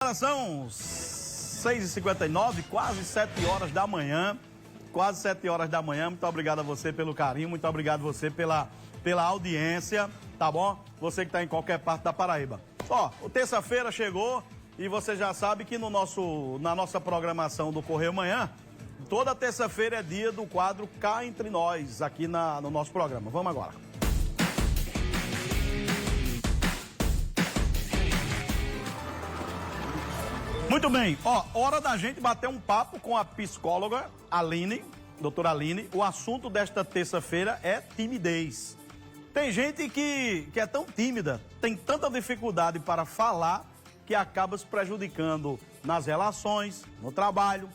Agora são 6h59, quase 7 horas da manhã. Quase 7 horas da manhã. Muito obrigado a você pelo carinho, muito obrigado a você pela audiência, tá bom? Você que está em qualquer parte da Paraíba. Ó, o terça-feira chegou e você já sabe que na nossa programação do Correio Manhã, toda terça-feira é dia do quadro Cá Entre Nós, aqui no nosso programa. Vamos agora. Muito bem, ó, hora da gente bater um papo com a psicóloga Aline, doutora Aline. O assunto desta terça-feira é timidez. Tem gente que é tão tímida, tem tanta dificuldade para falar, que acaba se prejudicando nas relações, no trabalho.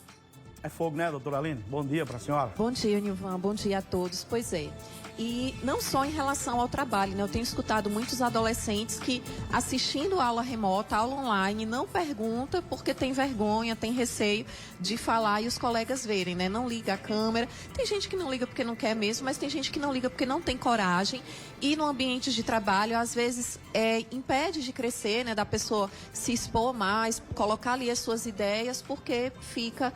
É fogo, né, doutora Aline? Bom dia para a senhora. Bom dia, Nilvan. Bom dia a todos. Pois é. E não só em relação ao trabalho, né? Eu tenho escutado muitos adolescentes que, assistindo a aula remota, aula online, não pergunta porque tem vergonha, tem receio de falar e os colegas verem, né? Não liga a câmera. Tem gente que não liga porque não quer mesmo, mas tem gente que não liga porque não tem coragem. E no ambiente de trabalho, às vezes, impede de crescer, né? Da pessoa se expor mais, colocar ali as suas ideias, porque fica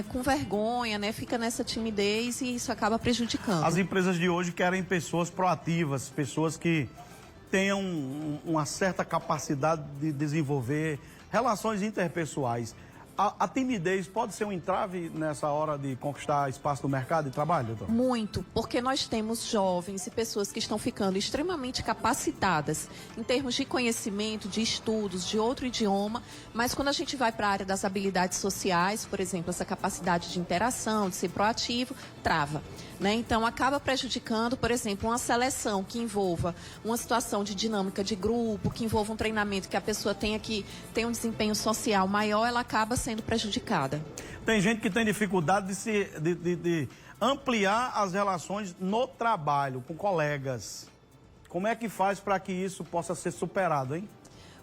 com vergonha, né? Fica nessa timidez e isso acaba prejudicando. As empresas de hoje querem pessoas proativas, pessoas que tenham uma certa capacidade de desenvolver relações interpessoais. A timidez pode ser um entrave nessa hora de conquistar espaço no mercado de trabalho, doutor? Muito, porque nós temos jovens e pessoas que estão ficando extremamente capacitadas em termos de conhecimento, de estudos, de outro idioma, mas quando a gente vai para a área das habilidades sociais, por exemplo, essa capacidade de interação, de ser proativo, trava. Né? Então, acaba prejudicando, por exemplo, uma seleção que envolva uma situação de dinâmica de grupo, que envolva um treinamento que a pessoa tenha que ter um desempenho social maior, ela acaba sendo prejudicada. Tem gente que tem dificuldade de ampliar as relações no trabalho, com colegas. Como é que faz para que isso possa ser superado, hein?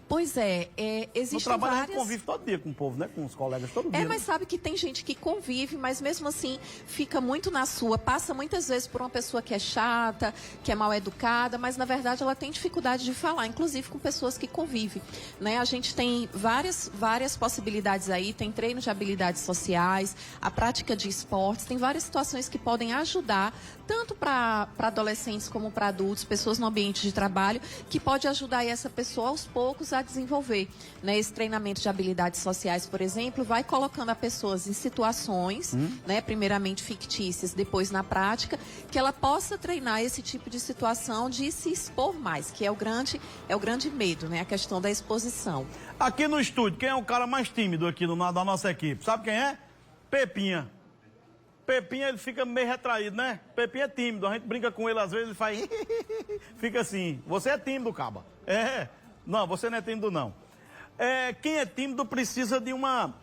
Pois é, existem no trabalho várias... a gente convive todo dia com o povo, né? Com os colegas todo dia. Mas sabe que tem gente que convive, mas mesmo assim fica muito na sua, passa muitas vezes por uma pessoa que é chata, que é mal educada, mas na verdade ela tem dificuldade de falar, inclusive com pessoas que convivem, né? A gente tem várias possibilidades aí, tem treino de habilidades sociais, a prática de esportes, tem várias situações que podem ajudar, tanto para adolescentes como para adultos, pessoas no ambiente de trabalho, que pode ajudar essa pessoa aos poucos a desenvolver, né? Esse treinamento de habilidades sociais, por exemplo, vai colocando as pessoas em situações, né? Primeiramente fictícias, depois na prática, que ela possa treinar esse tipo de situação de se expor mais, que é o grande medo, né? A questão da exposição. Aqui no estúdio, quem é o cara mais tímido aqui da nossa equipe? Sabe quem é? Pepinha. Pepinha, ele fica meio retraído, né? Pepinha é tímido, a gente brinca com ele às vezes, ele faz... fica assim. Você é tímido, caba. Não, você não é tímido, não. Quem é tímido precisa de uma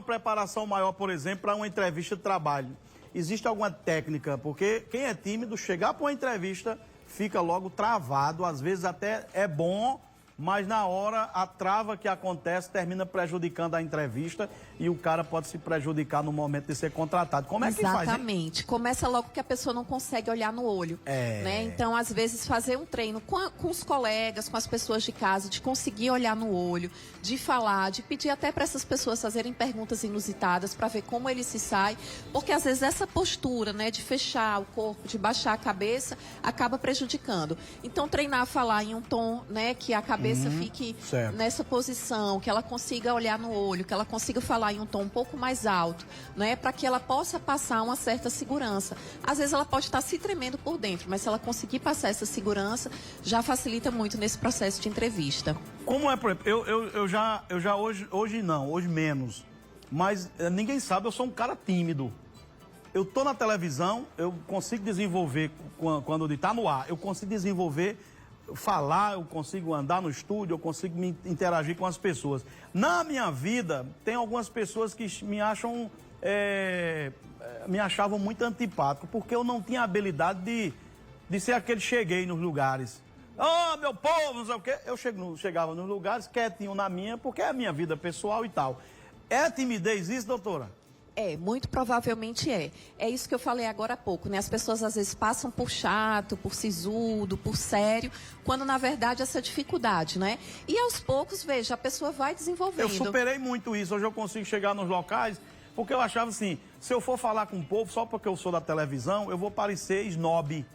preparação maior, por exemplo, para uma entrevista de trabalho. Existe alguma técnica? Porque quem é tímido, chegar para uma entrevista, fica logo travado. Às vezes até é bom, mas na hora a trava que acontece termina prejudicando a entrevista e o cara pode se prejudicar no momento de ser contratado. Como é que faz? Exatamente. Começa logo que a pessoa não consegue olhar no olho. Né? Então, às vezes, fazer um treino com os colegas, com as pessoas de casa, de conseguir olhar no olho, de falar, de pedir até para essas pessoas fazerem perguntas inusitadas para ver como ele se sai. Porque, às vezes, essa postura, né, de fechar o corpo, de baixar a cabeça, acaba prejudicando. Então, treinar a falar em um tom, né, que a cabeça fique nessa posição, que ela consiga olhar no olho, que ela consiga falar em um tom um pouco mais alto, né, para que ela possa passar uma certa segurança. Às vezes ela pode estar se tremendo por dentro, mas se ela conseguir passar essa segurança, já facilita muito nesse processo de entrevista. Como é, por exemplo, eu já hoje não, hoje menos, mas ninguém sabe, eu sou um cara tímido. Eu tô na televisão, eu consigo desenvolver, quando está no ar, eu consigo desenvolver, falar, eu consigo andar no estúdio, eu consigo me interagir com as pessoas. Na minha vida, tem algumas pessoas que me achavam muito antipático, porque eu não tinha habilidade de ser aquele cheguei nos lugares. Meu povo, não sei o quê. Eu chegava nos lugares quietinho na minha, porque é a minha vida pessoal e tal. É timidez isso, doutora? Muito provavelmente é. É isso que eu falei agora há pouco, né? As pessoas às vezes passam por chato, por sisudo, por sério, quando na verdade essa dificuldade, né? E aos poucos, veja, a pessoa vai desenvolvendo. Eu superei muito isso, hoje eu consigo chegar nos locais, porque eu achava assim, se eu for falar com o povo só porque eu sou da televisão, eu vou parecer snob.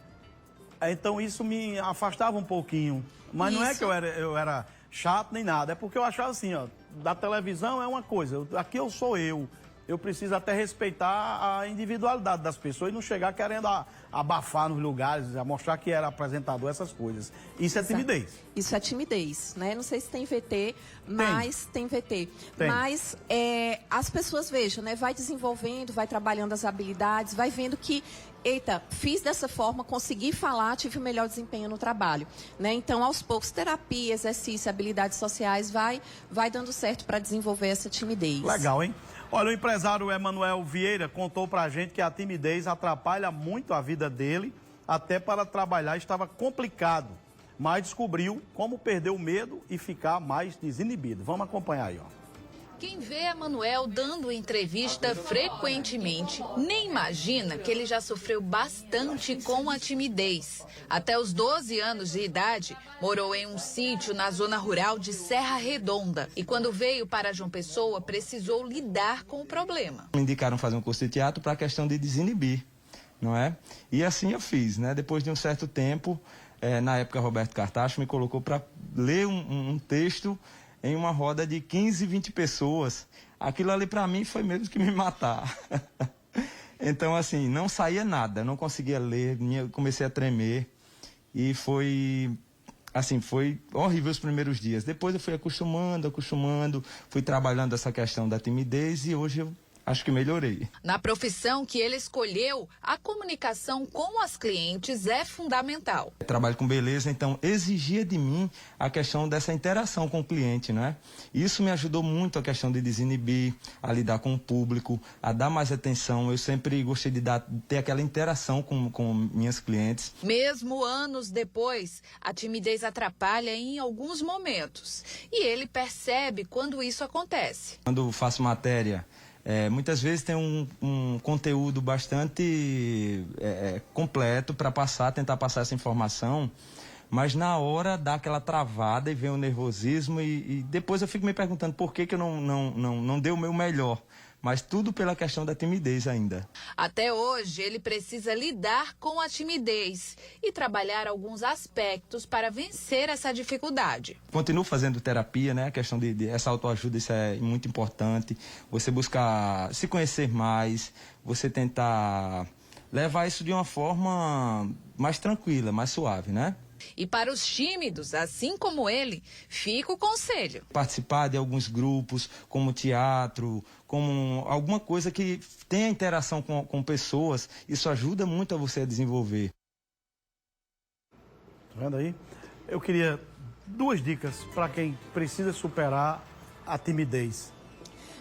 Então isso me afastava um pouquinho. Mas não é que eu era chato nem nada, é porque eu achava assim, ó, da televisão é uma coisa, aqui eu sou eu. Eu preciso até respeitar a individualidade das pessoas e não chegar querendo abafar nos lugares, a mostrar que era apresentador, essas coisas. Isso é timidez. Isso é timidez, né? Não sei se tem VT, mas tem VT. Tem. Mas as pessoas, vejam, né? Vai desenvolvendo, vai trabalhando as habilidades, vai vendo que, eita, fiz dessa forma, consegui falar, tive o melhor desempenho no trabalho, né? Então, aos poucos, terapia, exercício, habilidades sociais, vai dando certo para desenvolver essa timidez. Legal, hein? Olha, o empresário Emanuel Vieira contou pra gente que a timidez atrapalha muito a vida dele, até para trabalhar estava complicado, mas descobriu como perder o medo e ficar mais desinibido. Vamos acompanhar aí, ó. Quem vê Emanuel dando entrevista frequentemente nem imagina que ele já sofreu bastante com a timidez. Até os 12 anos de idade, morou em um sítio na zona rural de Serra Redonda. E quando veio para João Pessoa, precisou lidar com o problema. Me indicaram fazer um curso de teatro para a questão de desinibir, não é? E assim eu fiz, né? Depois de um certo tempo, na época Roberto Cartacho me colocou para ler um texto em uma roda de 15, 20 pessoas. Aquilo ali para mim foi mesmo que me matar. Então, assim, não saía nada, não conseguia ler, comecei a tremer. E foi horrível os primeiros dias. Depois eu fui acostumando, fui trabalhando essa questão da timidez e hoje eu acho que melhorei. Na profissão que ele escolheu, a comunicação com as clientes é fundamental. Trabalho com beleza, então exigia de mim a questão dessa interação com o cliente, né? Isso me ajudou muito a questão de desinibir, a lidar com o público, a dar mais atenção. Eu sempre gostei de ter aquela interação com minhas clientes. Mesmo anos depois, a timidez atrapalha em alguns momentos. E ele percebe quando isso acontece. Quando faço matéria, muitas vezes tem um conteúdo bastante completo para tentar passar essa informação, mas na hora dá aquela travada e vem o nervosismo e depois eu fico me perguntando por que eu não dei o meu melhor. Mas tudo pela questão da timidez ainda. Até hoje, ele precisa lidar com a timidez e trabalhar alguns aspectos para vencer essa dificuldade. Continuo fazendo terapia, né? A questão de essa autoajuda, isso é muito importante. Você buscar se conhecer mais, você tentar levar isso de uma forma mais tranquila, mais suave, né? E para os tímidos, assim como ele, fica o conselho. Participar de alguns grupos, como teatro, como alguma coisa que tenha interação com pessoas, isso ajuda muito a você a desenvolver. Tá vendo aí? Eu queria 2 dicas para quem precisa superar a timidez.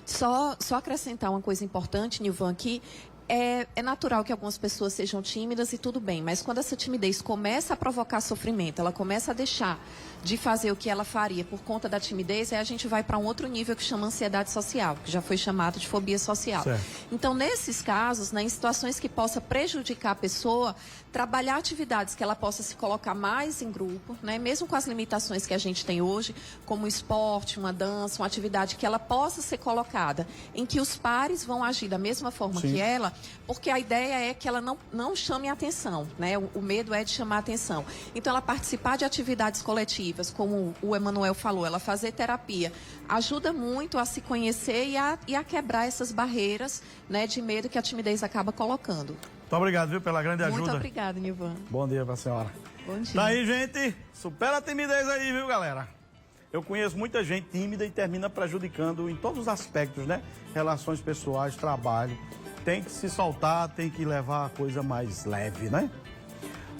Só acrescentar uma coisa importante, Nilvan, que é natural que algumas pessoas sejam tímidas e tudo bem, mas quando essa timidez começa a provocar sofrimento, ela começa a deixar de fazer o que ela faria por conta da timidez, aí a gente vai para um outro nível que chama ansiedade social, que já foi chamado de fobia social. Certo. Então, nesses casos, né, em situações que possa prejudicar a pessoa, trabalhar atividades que ela possa se colocar mais em grupo, né, mesmo com as limitações que a gente tem hoje, como o esporte, uma dança, uma atividade que ela possa ser colocada, em que os pares vão agir da mesma forma Sim. que ela, porque a ideia é que ela não chame a atenção, né? O medo é de chamar a atenção. Então, ela participar de atividades coletivas, como o Emanuel falou, ela fazer terapia, ajuda muito a se conhecer e a quebrar essas barreiras, né, de medo que a timidez acaba colocando. Muito obrigado, viu, pela grande ajuda. Muito obrigada, Nilvan. Bom dia pra senhora. Bom dia. Tá aí, gente. Supera a timidez aí, viu, galera? Eu conheço muita gente tímida e termina prejudicando em todos os aspectos, né? Relações pessoais, trabalho. Tem que se soltar, tem que levar a coisa mais leve, né?